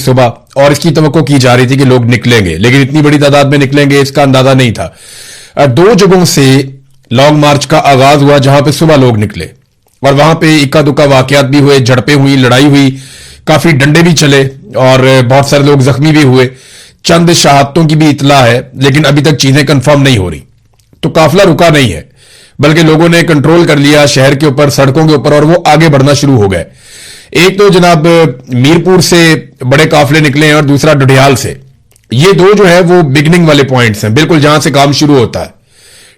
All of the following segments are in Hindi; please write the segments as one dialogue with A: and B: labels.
A: सुबह और इसकी तवक्को की जा रही थी कि लोग निकलेंगे, लेकिन इतनी बड़ी तादाद में निकलेंगे इसका अंदाजा नहीं था। दो जगहों से लॉन्ग मार्च का आगाज हुआ जहां पे सुबह लोग निकले और वहां पे इक्का दुक्का वाकयात भी हुए, झड़पें हुई, लड़ाई हुई, काफी डंडे भी चले और बहुत सारे लोग जख्मी भी हुए। चंद शहादतों की भी इतला है, लेकिन अभी तक चीजें कंफर्म नहीं हो रही। तो काफिला रुका नहीं है, बल्कि लोगों ने कंट्रोल कर लिया शहर के ऊपर, सड़कों के ऊपर, और वो आगे बढ़ना शुरू हो गए। एक तो जनाब मीरपुर से बड़े काफिले निकले हैं और दूसरा डुडियाल से। ये दो जो है वो बिगनिंग वाले पॉइंट्स हैं, बिल्कुल जहां से काम शुरू होता है,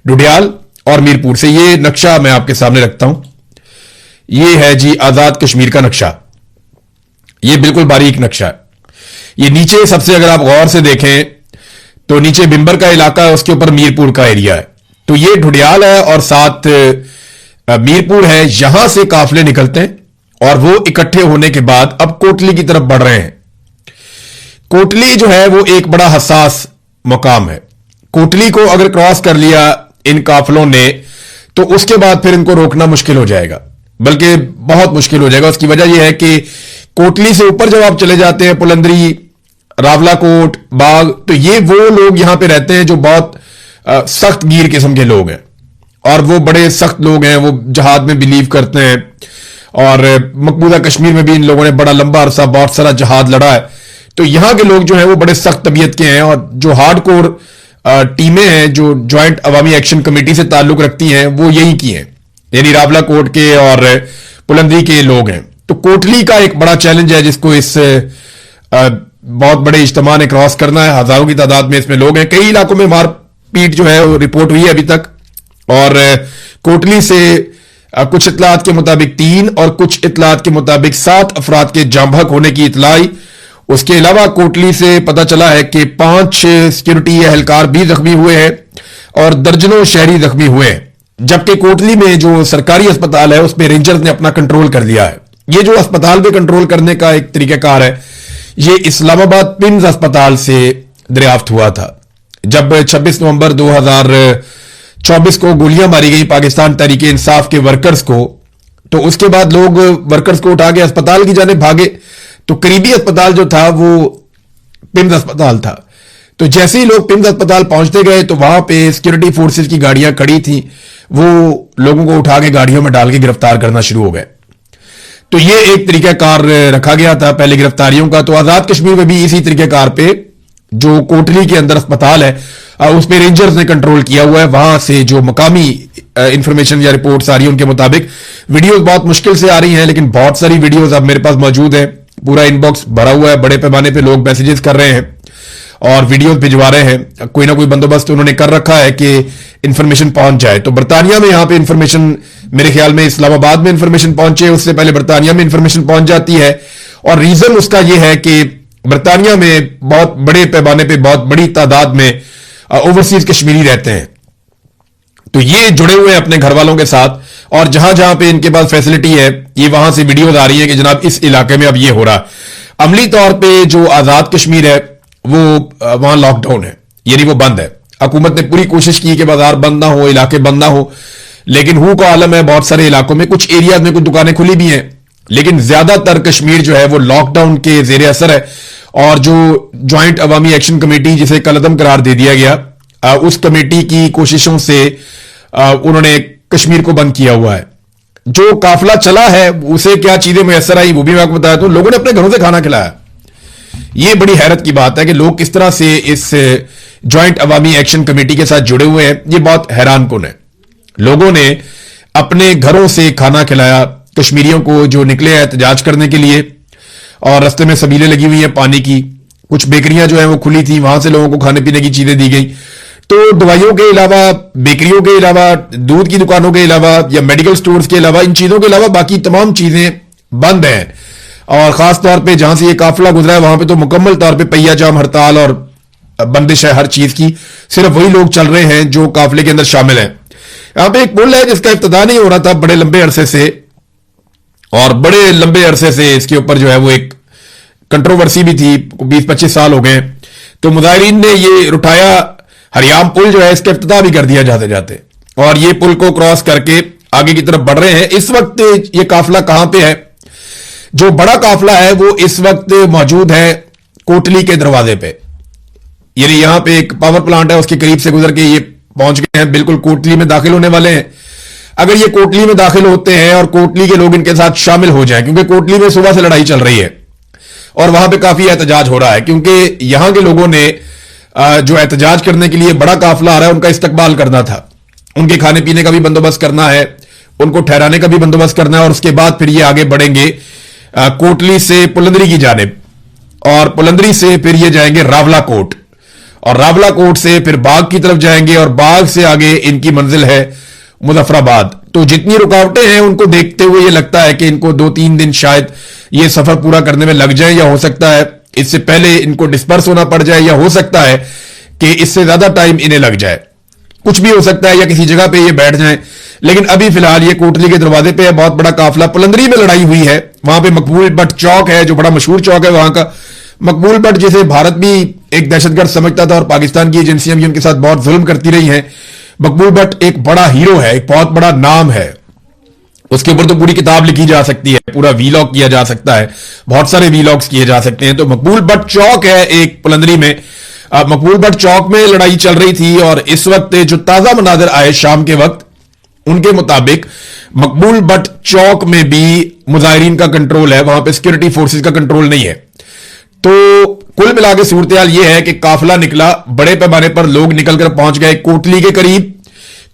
A: डुडियाल और मीरपुर से। ये नक्शा मैं आपके सामने रखता हूं। ये है जी आजाद कश्मीर का नक्शा। ये बिल्कुल बारीक नक्शा है। ये नीचे सबसे अगर आप गौर से देखें तो नीचे बिंबर का इलाका है, उसके ऊपर मीरपुर का एरिया है। तो ये ढुडियाल है और साथ मीरपुर है। यहां से काफिले निकलते हैं और वो इकट्ठे होने के बाद अब कोटली की तरफ बढ़ रहे हैं। कोटली जो है वो एक बड़ा हसास मुकाम है। कोटली को अगर क्रॉस कर लिया इन काफिलों ने तो उसके बाद फिर इनको रोकना मुश्किल हो जाएगा, बल्कि बहुत मुश्किल हो जाएगा। उसकी वजह यह है कि कोटली से ऊपर जब आप चले जाते हैं, पुलंदरी, रावलाकोट, बाग, तो ये वो लोग यहां पे रहते हैं जो बहुत सख्त गिर किस्म के लोग हैं और वो बड़े सख्त लोग हैं। वो जहाद में बिलीव करते हैं और मकबूजा कश्मीर में भी इन लोगों ने बड़ा लंबा अरसा बहुत सारा जहाद लड़ा है। तो यहां के लोग जो हैं वो बड़े सख्त तबीयत के हैं और जो हार्डकोर टीमें हैं जो ज्वाइंट अवामी एक्शन कमेटी से ताल्लुक रखती हैं वो यही की हैं, यानी रावलाकोट के और पुलंदरी के लोग हैं। तो कोटली का एक बड़ा चैलेंज है जिसको इस बहुत बड़े इज्तिमा ने क्रॉस करना है। हजारों की तादाद में इसमें लोग हैं। कई इलाकों में मारपीट जो है वो रिपोर्ट हुई है अभी तक। और कोटली से कुछ इतलात के मुताबिक 3 और कुछ इतलात के मुताबिक 7 अफराद के जांबहक होने की इतला आई। उसके अलावा कोटली से पता चला है कि 5 सिक्योरिटी एहलकार भी जख्मी हुए हैं और दर्जनों शहरी जख्मी हुए हैं। जबकि कोटली में जो सरकारी अस्पताल है उस पर रेंजर्स ने अपना कंट्रोल कर लिया है। ये जो अस्पताल पे कंट्रोल करने का एक तरीकाकार है, ये इस्लामाबाद पिम्स अस्पताल से दरियाफ्त हुआ था। जब 26 नवंबर 2024 को गोलियां मारी गई पाकिस्तान तहरीक इंसाफ के वर्कर्स को, तो उसके बाद लोग वर्कर्स को उठा के अस्पताल की जाने भागे। तो करीबी अस्पताल जो था वो पिम्स अस्पताल था। तो जैसे ही लोग पिम्स अस्पताल पहुंचते गए तो वहां पे सिक्योरिटी फोर्सेस की गाड़ियां खड़ी थी, वो लोगों को उठा के गाड़ियों में डाल के गिरफ्तार करना शुरू हो गए। तो ये एक तरीकाकार रखा गया था पहले गिरफ्तारियों का। तो आजाद कश्मीर में भी इसी तरीकाकार पे जो कोटली के अंदर अस्पताल है उस पर रेंजर्स ने कंट्रोल किया हुआ है। वहां से जो मकामी इंफॉर्मेशन या रिपोर्ट्स आ रही है उनके मुताबिक वीडियोस बहुत मुश्किल से आ रही हैं, लेकिन बहुत सारी वीडियोस अब मेरे पास मौजूद है। पूरा इनबॉक्स भरा हुआ है, बड़े पैमाने पे लोग मैसेजेस कर रहे हैं और वीडियोस भिजवा रहे हैं। कोई ना कोई बंदोबस्त उन्होंने कर रखा है कि इंफॉर्मेशन पहुंच जाए। तो बरतानिया में यहां पे इंफॉर्मेशन, मेरे ख्याल में इस्लामाबाद में इंफॉर्मेशन पहुंचे, उससे पहले बरतानिया में इंफॉर्मेशन पहुंच जाती है। और रीजन उसका यह है कि बरतानिया में बहुत बड़े पैमाने पे बहुत बड़ी तादाद में ओवरसीज कश्मीरी रहते हैं। तो ये जुड़े हुए हैं अपने घर वालों के साथ और जहां जहां पे इनके पास फैसिलिटी है, ये वहां से वीडियोज आ रही है कि जनाब इस इलाके में अब ये हो रहा। अमली तौर पे जो आजाद कश्मीर है वो वहां लॉकडाउन है, यानी वो बंद है। हुकूमत ने पूरी कोशिश की कि बाजार बंद ना हो, इलाके बंद ना हो, लेकिन हु का आलम है बहुत सारे इलाकों में। कुछ एरियाज में कुछ दुकानें खुली भी हैं, लेकिन ज्यादातर कश्मीर जो है वो लॉकडाउन के जेर असर है। और जो ज्वाइंट अवामी एक्शन कमेटी जिसे कलअदम करार दे दिया गया, उस कमेटी की कोशिशों से उन्होंने कश्मीर को बंद किया हुआ है। जो काफिला चला है उसे क्या चीजें मैसर आई वो भी मैं आपको बताया। तो लोगों ने अपने घरों से खाना खिलाया। ये बड़ी हैरत की बात है कि लोग किस तरह से इस ज्वाइंट अवामी एक्शन कमेटी के साथ जुड़े हुए हैं। ये बहुत हैरान कुन है। लोगों ने अपने घरों से खाना खिलाया कश्मीरियों को जो निकले हैं एहतजाज करने के लिए, और रास्ते में सबीलें लगी हुई हैं पानी की। कुछ बेकरियां जो हैं वो खुली थी, वहां से लोगों को खाने पीने की चीजें दी गई। तो दवाइयों के अलावा, बेकरियों के अलावा, दूध की दुकानों के अलावा या मेडिकल स्टोर्स के अलावा, इन चीजों के अलावा बाकी तमाम चीजें बंद हैं। और खास तौर पे जहां से ये काफिला गुजरा है वहां पे तो मुकम्मल तौर पे पहिया जाम हड़ताल और बंदिश है हर चीज की। सिर्फ वही लोग चल रहे हैं जो काफिले के अंदर शामिल हैं। यहां पे एक पुल है जिसका इब्तिदा नहीं हो रहा था बड़े लंबे अरसे से, और बड़े लंबे अरसे से इसके ऊपर जो है वो एक कंट्रोवर्सी भी थी। 20-25 साल हो गए। तो मुजाहिरीन ने ये उठाया, हरियाम पुल जो है इसका इफ्तिताह भी कर दिया जाते जाते, और ये पुल को क्रॉस करके आगे की तरफ बढ़ रहे हैं। इस वक्त ये काफिला कहां पे है? जो बड़ा काफिला है वो इस वक्त मौजूद है कोटली के दरवाजे पे, यानी यहां पे एक पावर प्लांट है, उसके करीब से गुजर के ये पहुंच गए हैं, बिल्कुल कोटली में दाखिल होने वाले हैं। अगर ये कोटली में दाखिल होते हैं और कोटली के लोग इनके साथ शामिल हो जाएं, क्योंकि कोटली में सुबह से लड़ाई चल रही है और वहां पे काफी एहतजाज हो रहा है, क्योंकि यहां के लोगों ने जो एहतजाज करने के लिए बड़ा काफिला आ रहा है, उनका इस्तकबाल करना था, उनके खाने पीने का भी बंदोबस्त करना है, उनको ठहराने का भी बंदोबस्त करना है, और उसके बाद फिर ये आगे बढ़ेंगे कोटली से पुलंदरी की जानिब, और पुलंदरी से फिर ये जाएंगे रावला कोट, और रावला कोट से फिर बाग की तरफ जाएंगे, और बाग से आगे इनकी मंजिल है मुजफ्फराबाद। तो जितनी रुकावटें हैं उनको देखते हुए ये लगता है कि इनको 2-3 दिन शायद ये सफर पूरा करने में लग जाए, या हो सकता है इससे पहले इनको डिस्पर्स होना पड़ जाए, या हो सकता है कि इससे ज्यादा टाइम इन्हें लग जाए, कुछ भी हो सकता है, या किसी जगह पे ये बैठ जाएं। लेकिन अभी फिलहाल ये कोटली के दरवाजे पे है, बहुत बड़ा काफिला। पुलंदरी में लड़ाई हुई है, वहां पे मकबूल भट्ट चौक है जो बड़ा मशहूर चौक है वहां का। मकबूल भट्ट जिसे भारत भी एक दहशतगर्द समझता था और पाकिस्तान की एजेंसियां भी उनके साथ बहुत जुल्म करती रही हैं। मकबूल भट्ट एक बड़ा हीरो है, एक बहुत बड़ा नाम है, उसके ऊपर तो पूरी किताब लिखी जा सकती है, पूरा वीलॉग किया जा सकता है, बहुत सारे वीलॉग्स किए जा सकते हैं। तो मकबूल भट्ट चौक है एक पुलंदरी में, मकबूल भट्ट चौक में लड़ाई चल रही थी, और इस वक्त जो ताजा मनाजर आए शाम के वक्त, उनके मुताबिक मकबूल भट्ट चौक में भी मुजाहिरीन का कंट्रोल है, वहां पे सिक्योरिटी फोर्सेस का कंट्रोल नहीं है। तो कुल मिला के सूरत हाल यह है कि काफिला निकला, बड़े पैमाने पर लोग निकलकर पहुंच गए कोटली के करीब।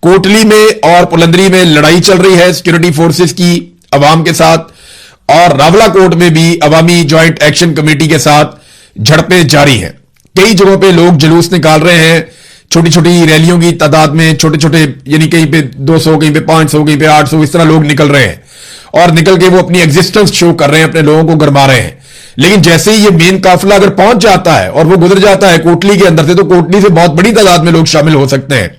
A: कोटली में और पुलंदरी में लड़ाई चल रही है सिक्योरिटी फोर्सेस की अवाम के साथ, और रावला कोट में भी अवामी ज्वाइंट एक्शन कमेटी के साथ झड़पें जारी हैं। कई जगहों पे लोग जुलूस निकाल रहे हैं, छोटी छोटी रैलियों की तादाद में, छोटे छोटे, यानी कहीं पे 200, कहीं पे 500, कहीं पे 800, इस तरह लोग निकल रहे हैं, और निकल के वो अपनी एग्जिस्टेंस शो कर रहे हैं, अपने लोगों को गरमा रहे हैं। लेकिन जैसे ही ये मेन काफिला अगर पहुंच जाता है और वो गुजर जाता है कोटली के अंदर से, तो कोटली से बहुत बड़ी तादाद में लोग शामिल हो सकते हैं।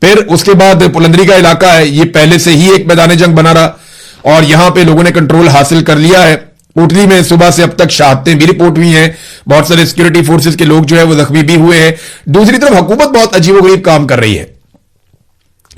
A: फिर उसके बाद पुलंदरी का इलाका है, ये पहले से ही एक मैदान जंग बना रहा, और यहां पे लोगों ने कंट्रोल हासिल कर लिया है। कोटली में सुबह से अब तक शहादतें भी रिपोर्ट हुई हैं, बहुत सारे सिक्योरिटी फोर्सेस के लोग जो है वो जख्मी भी हुए हैं। दूसरी तरफ हुकूमत बहुत अजीबोगरीब काम कर रही है।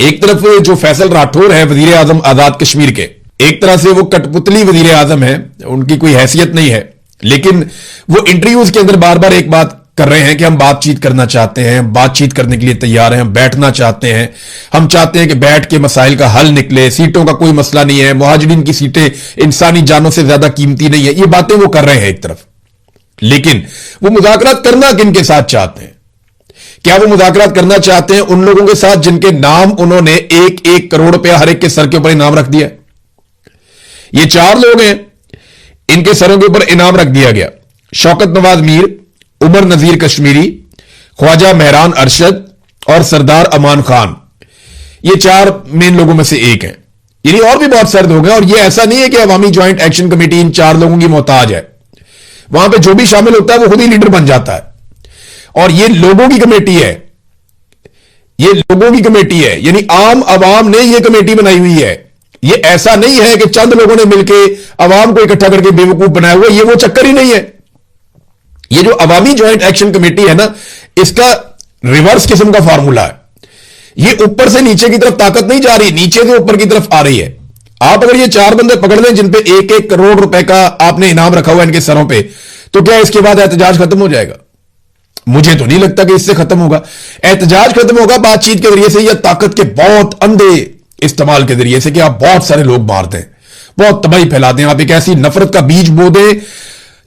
A: एक तरफ जो फैसल राठौर है वजीर आजम आजाद कश्मीर के, एक तरह से वो कठपुतली वजीर आजम है, उनकी कोई हैसियत नहीं है, लेकिन वो इंटरव्यूज के अंदर बार बार एक बात कर रहे हैं कि हम बातचीत करना चाहते हैं, बातचीत करने के लिए तैयार हैं, हम बैठना चाहते हैं, हम चाहते हैं कि बैठ के मसाइल का हल निकले, सीटों का कोई मसला नहीं है, मुहाजिरीन की सीटें इंसानी जानों से ज्यादा कीमती नहीं है, ये बातें वो कर रहे हैं एक तरफ। लेकिन वो मुज़ाकरात करना किन के साथ चाहते हैं? क्या वो मुज़ाकरात करना चाहते हैं उन लोगों के साथ जिनके नाम उन्होंने 1-1 करोड़ रुपया हर एक के सर के ऊपर इनाम रख दिया? ये 4 लोग हैं, इनके सरों के ऊपर इनाम रख दिया गया। शौकत नवाज मीर, उमर नजीर कश्मीरी, ख्वाजा मेहरान अरशद और सरदार अमान खान, ये 4 मेन लोगों में से एक हैं। यानी और भी बहुत सारे लोग हैं, और ये ऐसा नहीं है कि अवामी ज्वाइंट एक्शन कमेटी इन 4 लोगों की मोहताज है। वहां पे जो भी शामिल होता है वो खुद ही लीडर बन जाता है, और ये लोगों की कमेटी है, ये लोगों की कमेटी है, यानी आम अवाम ने ये कमेटी बनाई हुई है। ये ऐसा नहीं है कि चंद लोगों ने मिलकर अवाम को इकट्ठा करके बेवकूफ बनाया हुआ, ये वो चक्कर ही नहीं है। ये जो अवामी ज्वाइंट एक्शन कमेटी है ना, इसका रिवर्स किस्म का फार्मूला है। ये ऊपर से नीचे की तरफ ताकत नहीं जा रही, नीचे से ऊपर की तरफ आ रही है। आप अगर ये 4 बंदे पकड़ लें जिन पे 1-1 करोड़ रुपए का आपने इनाम रखा हुआ है इनके सरों पे, तो क्या इसके बाद एहतजाज खत्म हो जाएगा? मुझे तो नहीं लगता कि इससे खत्म होगा। एहतजाज खत्म होगा बातचीत के जरिए से, या ताकत के बहुत अंधे इस्तेमाल के जरिए से, कि आप बहुत सारे लोग मार दें, बहुत तबाही फैला दें, आप एक ऐसी नफरत का बीज बो दें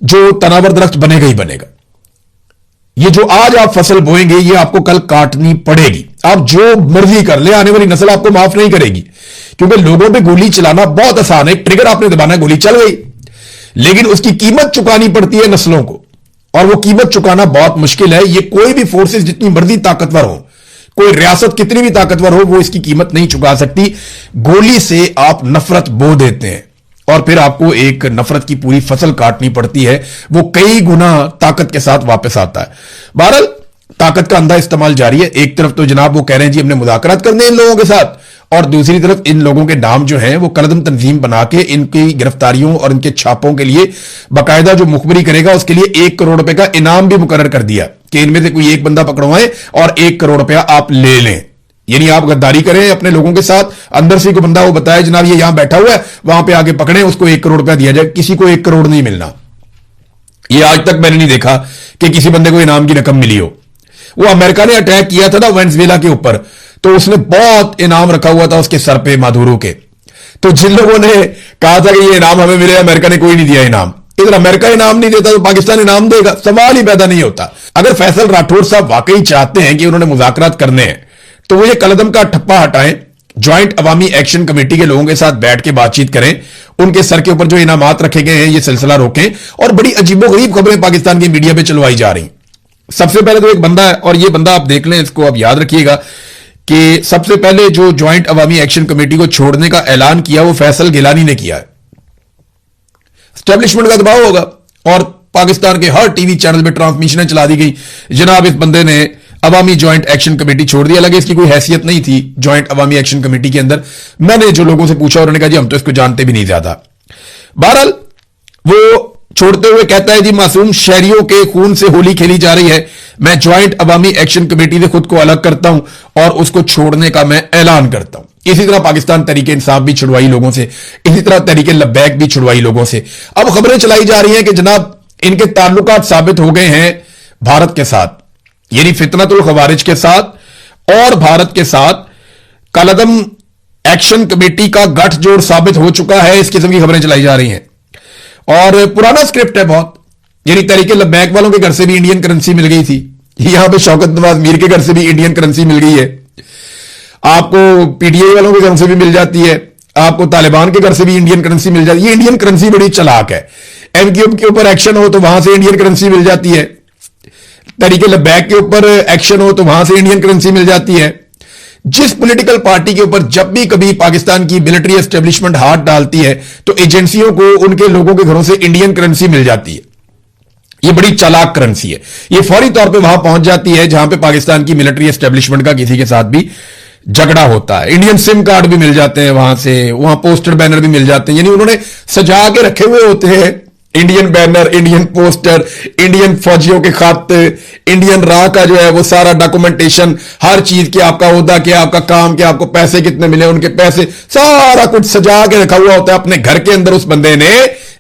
A: जो तनावर दरख्त बनेगा ही बनेगा। ये जो आज आप फसल बोएंगे ये आपको कल काटनी पड़ेगी। आप जो मर्जी कर ले, आने वाली नस्ल आपको माफ नहीं करेगी, क्योंकि लोगों पे गोली चलाना बहुत आसान है। ट्रिगर आपने दबाना, गोली चल गई, लेकिन उसकी कीमत चुकानी पड़ती है नस्लों को, और वो कीमत चुकाना बहुत मुश्किल है। ये कोई भी फोर्सेस जितनी मर्जी ताकतवर हो, कोई रियासत कितनी भी ताकतवर हो, वो इसकी कीमत नहीं चुका सकती। गोली से आप नफरत बो देते हैं, और फिर आपको एक नफरत की पूरी फसल काटनी पड़ती है, वो कई गुना ताकत के साथ वापस आता है। बहरहाल ताकत का अंधा इस्तेमाल जारी है। एक तरफ तो जनाब वो कह रहे हैं जी हमने मुज़ाकरात करने इन लोगों के साथ, और दूसरी तरफ इन लोगों के नाम जो हैं वो कलदम तंजीम बना के इनकी गिरफ्तारियों और इनके छापों के लिए बाकायदा जो मुखबरी करेगा उसके लिए 1 करोड़ रुपए का इनाम भी मुकर्रर कर दिया कि इनमें से कोई एक बंदा पकड़वाएं और 1 करोड़ रुपया आप ले लें। यानी आप गद्दारी करें अपने लोगों के साथ, अंदर से कोई बंदा वो बताया जनाब ये यहां बैठा हुआ है, वहां पे आगे पकड़ें, उसको 1 करोड़ रुपया दिया जाए। किसी को 1 करोड़ नहीं मिलना। ये आज तक मैंने नहीं देखा कि किसी बंदे को इनाम की रकम मिली हो। वो अमेरिका ने अटैक किया था ना वेनेजुएला के ऊपर, तो उसने बहुत इनाम रखा हुआ था उसके सर पे मादुरो के। तो जिन लोगों ने कहा था कि ये इनाम हमें मिले, अमेरिका ने कोई नहीं दिया इनाम। इधर अमेरिका इनाम नहीं देता तो पाकिस्तान इनाम देगा? सवाल ही पैदा नहीं होता। अगर फैसल राठौर साहब वाकई चाहते हैं कि उन्होंने मुज़ाकरात करने हैं तो वो ये कलदम का ठप्पा हटाएं, ज्वाइंट अवामी एक्शन कमेटी के लोगों के साथ बैठ के बातचीत करें, उनके सर के ऊपर जो इनामात रखे गए हैं ये सिलसिला रोकें। और बड़ी अजीबोगरीब खबरें पाकिस्तान की मीडिया पे चलवाई जा रही। सबसे पहले तो एक बंदा है, और ये बंदा आप देख लें, इसको आप याद रखिएगा कि सबसे पहले जो ज्वाइंट अवामी एक्शन कमेटी को छोड़ने का ऐलान किया वो फैसल गिलानी ने किया है। स्टैब्लिशमेंट का दबाव होगा और पाकिस्तान के हर टीवी चैनल पे ट्रांसमिशन चला दी गई, जनाब इस बंदे ने अवामी ज्वाइंट एक्शन कमेटी छोड़ दिया। लगे इसकी कोई हैसियत नहीं थी ज्वाइंट अवामी एक्शन कमेटी के अंदर। मैंने जो लोगों से पूछा उन्होंने कहा जी हम तो इसको जानते भी नहीं ज्यादा। बहरहाल वो छोड़ते हुए कहता है जी मासूम शहरियों के खून से होली खेली जा रही है, मैं ज्वाइंट अवामी एक्शन कमेटी से खुद को अलग करता हूं और उसको छोड़ने का मैं ऐलान करता हूं। इसी तरह पाकिस्तान तहरीके इंसाफ भी छुड़वाई लोगों से, इसी तरह तहरीके लब्बैक भी छुड़वाई लोगों से। अब खबरें चलाई जा रही हैं कि जनाब इनके ताल्लुकात साबित हो गए हैं भारत के साथ, यानी फितनतुल खवारिज के साथ और भारत के साथ कलदम एक्शन कमेटी का गठजोड़ साबित हो चुका है। इस किस्म की खबरें चलाई जा रही हैं और पुराना स्क्रिप्ट है बहुत, यानी तहरीके लब्बैक वालों के घर से भी इंडियन करेंसी मिल गई थी, यहां पे शौकत नवाज मीर के घर से भी इंडियन करेंसी मिल गई है, आपको पीटीआई वालों के घर से भी मिल जाती है, आपको तालिबान के घर से भी इंडियन करेंसी मिल जाती है। ये इंडियन करेंसी बड़ी चालाक है। एमक्यूएम के ऊपर एक्शन हो तो वहां से इंडियन करेंसी मिल जाती है, तहरीके लब्बैक के ऊपर एक्शन हो तो वहां से इंडियन करेंसी मिल जाती है। जिस पॉलिटिकल पार्टी के ऊपर जब भी कभी पाकिस्तान की मिलिट्री एस्टेब्लिशमेंट हाथ डालती है तो एजेंसियों को उनके लोगों के घरों से इंडियन करेंसी मिल जाती है। ये बड़ी चालाक करेंसी है, ये फौरी तौर पे वहां पहुंच जाती है जहां पे पाकिस्तान की मिलिट्री एस्टेब्लिशमेंट का किसी के साथ भी झगड़ा होता है। इंडियन सिम कार्ड भी मिल जाते हैं वहां से, वहां पोस्टर बैनर भी मिल जाते हैं, यानी उन्होंने सजा के रखे हुए होते हैं Indian banner, Indian poster, Indian फौजियों के खत, इंडियन राह का जो है वो सारा डॉक्यूमेंटेशन, हर चीज के आपका ओहदा क्या, आपका काम क्या, आपको पैसे कितने मिले, उनके पैसे, सारा कुछ सजा के रखा हुआ होता है अपने घर के अंदर उस बंदे ने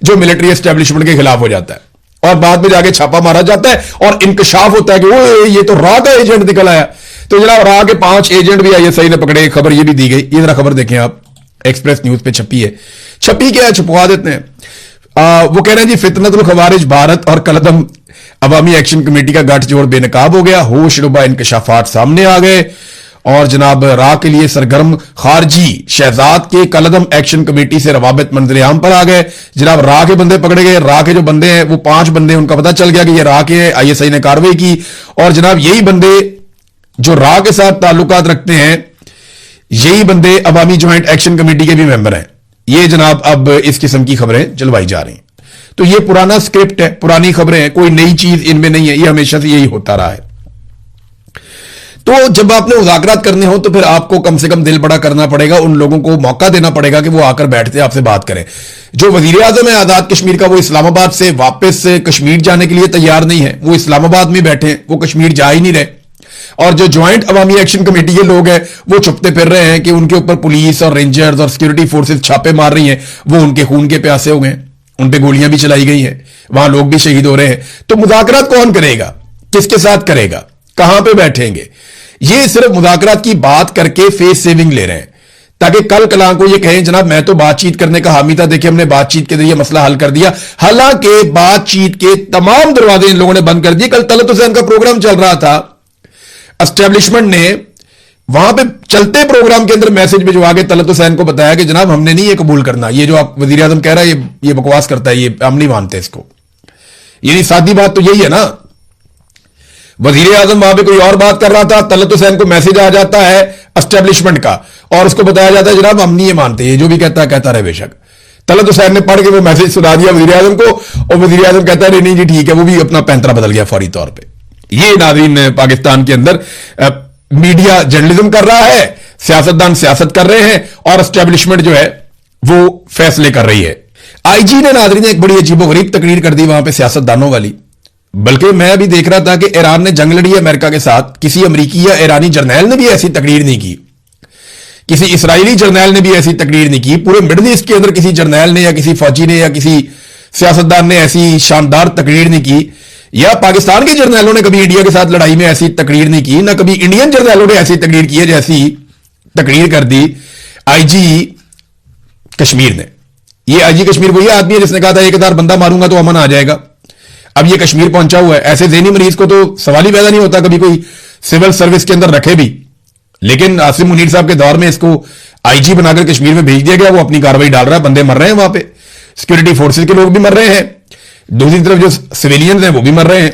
A: जो मिलिट्री एस्टेब्लिशमेंट के खिलाफ हो जाता है। और बाद में जाके छापा मारा जाता है और इंकशाफ होता है कि वो ये तो राह का एजेंट निकल आया। तो जनाब राह के 5 एजेंट भी आईएसआई ने पकड़े, खबर ये भी दी गई। ये जरा खबर देखें आप, एक्सप्रेस न्यूज पे छपी है। छपी क्या है, छुपवा देते हैं। वो कह रहे हैं जी फितनतुल खवारिज भारत और कलदम अवामी एक्शन कमेटी का गठजोड़ बेनकाब हो गया, होशरुबा इंकशाफात सामने आ गए और जनाब राह के लिए सरगर्म खारजी शहजाद के कलदम एक्शन कमेटी से रवाबित मंजर आम पर आ गए। जनाब राह के बंदे पकड़े गए, राह के जो बंदे हैं वो 5 बंदे, उनका पता चल गया कि ये राह के हैं, आईएसआई ने कार्रवाई की और जनाब यही बंदे जो राह के साथ ताल्लुकात रखते हैं, यही बंदे अवामी ज्वाइंट एक्शन कमेटी के भी मेंबर हैं। ये जनाब अब इस किस्म की खबरें चलवाई जा रही हैं। तो ये पुराना स्क्रिप्ट है, पुरानी खबरें हैं, कोई नई चीज इनमें नहीं है, ये हमेशा से यही होता रहा है। तो जब आपने मुज़ाकरात करने हो तो फिर आपको कम से कम दिल बड़ा करना पड़ेगा, उन लोगों को मौका देना पड़ेगा कि वो आकर बैठते आपसे बात करें। जो वजीर आजम है आजाद कश्मीर का, वो इस्लामाबाद से वापस कश्मीर जाने के लिए तैयार नहीं है, वो इस्लामाबाद में बैठे हैं, वो कश्मीर जा ही नहीं रहे। और जो ज्वाइंट अवामी एक्शन कमेटी के लोग हैं वो छुपते फिर रहे हैं कि उनके ऊपर पुलिस और रेंजर्स और सिक्योरिटी फोर्सेस छापे मार रही हैं, वो उनके खून के प्यासे हो गए, उन पे गोलियां भी चलाई गई हैं, वहां लोग भी शहीद हो रहे हैं। तो मुज़ाकरात कौन करेगा, किसके साथ करेगा, कहां पे बैठेंगे? ये सिर्फ मुज़ाकरात की बात करके फेस सेविंग ले रहे हैं ताकि कल कलां को ये कहें जनाब मैं तो बातचीत करने का हामी था, देखिए हमने बातचीत के जरिए मसला हल कर दिया। हालांकि बातचीत के तमाम दरवाजे इन लोगों ने बंद कर दिए। कल तलत हुसैन का प्रोग्राम चल रहा था, एस्टेब्लिशमेंट ने वहां पे चलते प्रोग्राम के अंदर मैसेज भिजवा के तलत हुसैन को बताया कि जनाब हमने नहीं ये कबूल करना, ये जो आप वजीर आजम कह रहा है ये बकवास करता है, ये हम नहीं मानते इसको। यानी सादी बात तो यही है ना, वजीर आजम वहां पे कोई और बात कर रहा था, तलत हुसैन को मैसेज आ जाता है एस्टेब्लिशमेंट का और उसको बताया जाता है जनाब हम नहीं ये मानते, ये जो भी कहता है कहता रहे बेशक। तलत हुसैन ने पढ़ के वो मैसेज सुना दिया वजीर आजम को और वजीर आजम कहता है नहीं जी ठीक है, वो भी अपना पैंतरा बदल गया फौरी तौर पर। ये नाज़रीन पाकिस्तान के अंदर मीडिया जर्नलिज्म कर रहा है, सियासतदान सियासत कर रहे हैं और एस्टेब्लिशमेंट जो है वो फैसले कर रही है। आईजी ने नाज़रीन एक बड़ी अजीबोगरीब तकरीर कर दी वहां पे सियासतदानों वाली। बल्कि मैं अभी देख रहा था कि ईरान ने जंग लड़ी अमेरिका के साथ, किसी अमरीकी या ईरानी जर्नैल ने भी ऐसी तकरीर नहीं की, किसी इसराइली जर्नैल ने भी ऐसी तकरीर नहीं की, पूरे मिडल ईस्ट के अंदर किसी जर्नैल ने या किसी फौजी ने या किसी सियासतदान ने ऐसी शानदार तकरीर नहीं की, या पाकिस्तान के जर्नैलों ने कभी इंडिया के साथ लड़ाई में ऐसी तकरीर नहीं की, ना कभी इंडियन जर्नैलों ने ऐसी तकरीर की है जैसी तकरीर कर दी आईजी कश्मीर ने। ये आईजी कश्मीर वही आदमी है जिसने कहा था 1000 बंदा मारूंगा तो अमन आ जाएगा। अब ये कश्मीर पहुंचा हुआ है। ऐसे ज़हनी मरीज को तो सवाल ही पैदा नहीं होता कभी कोई सिविल सर्विस के अंदर रखे भी, लेकिन आसिम मुनीर साहब के दौर में इसको आईजी बनाकर कश्मीर में भेज दिया गया। वो अपनी कार्रवाई डाल रहा है, बंदे मर रहे हैं वहां पे, सिक्योरिटी फोर्सेज के लोग भी मर रहे हैं, दूसरी तरफ जो सिविलियंस हैं वो भी मर रहे हैं।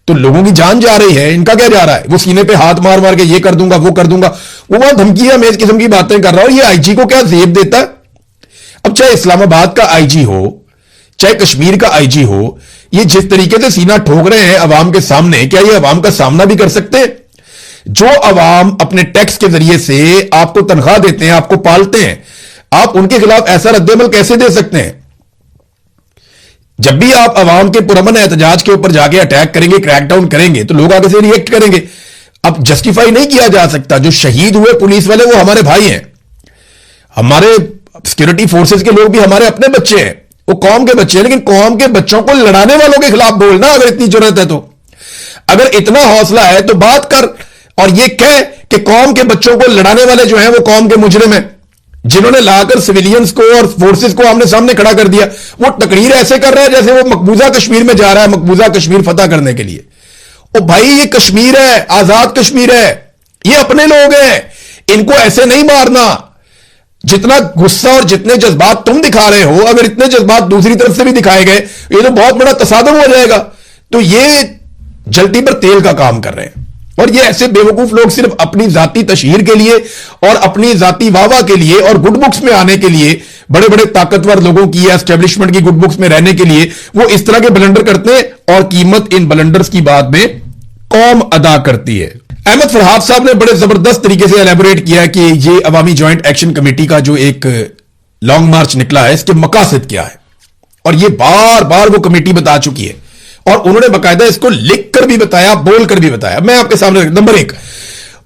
A: तो लोगों की जान जा रही है, इनका क्या जा रहा है? वो सीने पे हाथ मार मार के ये कर दूंगा वो कर दूंगा, वो वहां धमकियां में इस किस्म की बातें कर रहा हो। ये आईजी को क्या जेब देता है? अब चाहे इस्लामाबाद का आईजी हो, चाहे कश्मीर का आईजी हो, ये जिस तरीके से सीना ठोक रहे हैं अवाम के सामने, क्या ये अवाम का सामना भी कर सकते हैं? जो अवाम अपने टैक्स के जरिए से आपको तनख्वाह देते हैं, आपको पालते हैं, आप उनके खिलाफ ऐसा रद्देमल कैसे दे सकते हैं? जब भी आप अवाम के पुरअमन एहतजाज के ऊपर जाके अटैक करेंगे, क्रैकडाउन करेंगे, तो लोग आगे से रिएक्ट करेंगे। अब जस्टिफाई नहीं किया जा सकता, जो शहीद हुए पुलिस वाले वो हमारे भाई हैं, हमारे सिक्योरिटी फोर्सेस के लोग भी हमारे अपने बच्चे हैं, वो कौम के बच्चे हैं, लेकिन कौम के बच्चों को लड़ाने वालों के खिलाफ बोलना, अगर इतनी जरूरत है तो, अगर इतना हौसला है तो बात कर और ये कह कि कौम के बच्चों को लड़ाने वाले जो हैं वो कौम के मुजरिम हैं, जिन्होंने लाकर सिविलियंस को और फोर्सेस को आमने सामने खड़ा कर दिया। वो तकरीर ऐसे कर रहा है जैसे वो मकबूजा कश्मीर में जा रहा है, मकबूजा कश्मीर फतह करने के लिए। ओ भाई, ये कश्मीर है, आजाद कश्मीर है, ये अपने लोग हैं, इनको ऐसे नहीं मारना। जितना गुस्सा और जितने जज्बात तुम दिखा रहे हो, अगर इतने जज्बात दूसरी तरफ से भी दिखाए गए, ये तो बहुत बड़ा तसादुम हो जाएगा। तो ये जल्दी पर तेल का काम कर रहे हैं। और ये ऐसे बेवकूफ लोग सिर्फ अपनी जाती तशहीर के लिए और अपनी जाती वाहवाह के लिए और गुड बुक्स में आने के लिए, बड़े बड़े ताकतवर लोगों की या एस्टेब्लिशमेंट की गुड बुक्स में रहने के लिए वो इस तरह के ब्लंडर करते हैं, और कीमत इन ब्लंडर्स की बाद में कौम अदा करती है। अहमद फरहाद साहब ने बड़े जबरदस्त तरीके से एलैबोरेट किया कि ये अवामी ज्वाइंट एक्शन कमेटी का जो एक लॉन्ग मार्च निकला है, इसके मकासद क्या है, और ये बार बार वो कमेटी बता चुकी है, और उन्होंने बाकायदा इसको लिख कर भी बताया, बोल कर भी बताया। मैं आपके सामने, नंबर 1,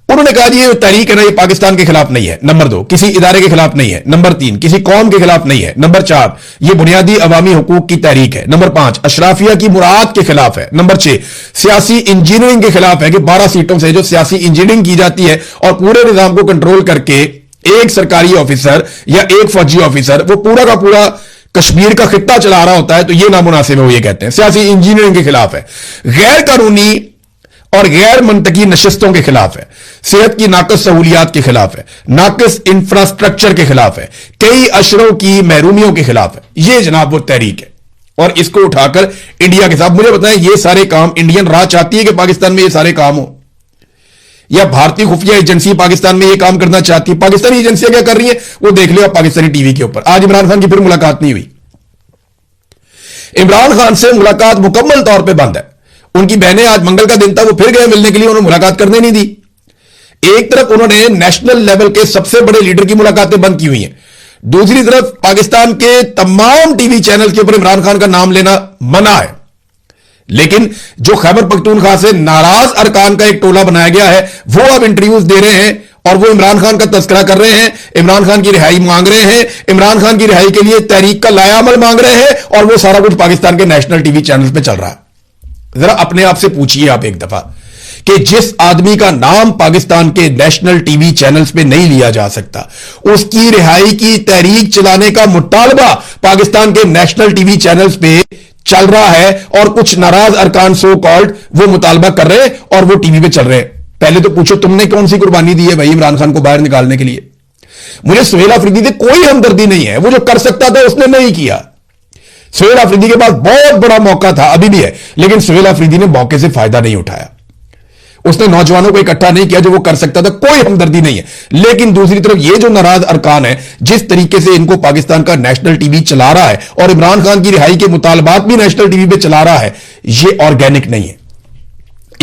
A: उन्होंने कहा जी ये तहरीक है ना, ये पाकिस्तान के खिलाफ नहीं है। नंबर 2, किसी इदारे के खिलाफ नहीं है। नंबर 3, किसी कौम के खिलाफ नहीं है। नंबर 4, ये बुनियादी अवामी हुकूक की तहरीक है। नंबर 5, अशराफिया की मुराद के खिलाफ है। नंबर 6, सियासी इंजीनियरिंग के खिलाफ है कि 12 सीटों से जो सियासी इंजीनियरिंग की जाती है और पूरे निजाम को कंट्रोल करके एक सरकारी ऑफिसर या एक फौजी ऑफिसर वो पूरा का पूरा कश्मीर का खित्ता चला रहा होता है, तो ये नामुनासिब है, वो ये कहते हैं। सियासी इंजीनियरिंग के खिलाफ है, गैर कानूनी और गैर मंतकी नशिस्तों के खिलाफ है, सेहत की नाकस सहूलियात के खिलाफ है, नाकस इंफ्रास्ट्रक्चर के खिलाफ है, कई अशरों की महरूमियों के खिलाफ है। ये जनाब वो तहरीक है, और इसको उठाकर इंडिया के साथ, मुझे बताएं ये सारे काम इंडियन राह चाहती है कि पाकिस्तान में ये सारे काम हो, या भारतीय खुफिया एजेंसी पाकिस्तान में ये काम करना चाहती है? पाकिस्तानी एजेंसियां क्या कर रही हैं वो देख लो आप पाकिस्तानी टीवी के ऊपर। आज इमरान खान की फिर मुलाकात नहीं हुई, इमरान खान से मुलाकात मुकम्मल तौर पे बंद है। उनकी बहनें, आज मंगल का दिन था, वो फिर गए मिलने के लिए, उन्होंने मुलाकात करने नहीं दी। एक तरफ उन्होंने नेशनल लेवल के सबसे बड़े लीडर की मुलाकातें बंद की हुई हैं, दूसरी तरफ पाकिस्तान के तमाम टीवी चैनल के ऊपर इमरान खान का नाम लेना मना है। लेकिन जो खैबर पख्तूनख्वा से नाराज अरकान का एक टोला बनाया गया है, वो अब इंटरव्यूज दे रहे हैं और वो इमरान खान का तस्करा कर रहे हैं, इमरान खान की रिहाई मांग रहे हैं, इमरान खान की रिहाई के लिए तहरीक का लायामल मांग रहे हैं, और वो सारा कुछ पाकिस्तान के नेशनल टीवी चैनल पे चल रहा है। जरा अपने आप से पूछिए आप एक दफा कि जिस आदमी का नाम पाकिस्तान के नेशनल टीवी चैनल्स पे नहीं लिया जा सकता, उसकी रिहाई की तहरीक चलाने का मुतालबा पाकिस्तान के नेशनल टीवी चैनल्स पे चल रहा है, और कुछ नाराज अरकान सो कॉल्ड वो मुतालबा कर रहे हैं और वो टीवी पे चल रहे हैं। पहले तो पूछो तुमने कौन सी कुर्बानी दी है भाई इमरान खान को बाहर निकालने के लिए? मुझे सुहेल अफरीदी से कोई हमदर्दी नहीं है, वो जो कर सकता था उसने नहीं किया। सुहेल अफरीदी के पास बहुत बड़ा मौका था, अभी भी है, लेकिन सुहेल अफरीदी ने मौके से फायदा नहीं उठाया। उसने नौजवानों को इकट्ठा नहीं किया जो वो कर सकता था, कोई हमदर्दी नहीं है। लेकिन दूसरी तरफ ये जो नाराज अरकान है, जिस तरीके से इनको पाकिस्तान का नेशनल टीवी चला रहा है और इमरान खान की रिहाई के मुतालबात भी नेशनल टीवी पे चला रहा है, ये ऑर्गेनिक नहीं है।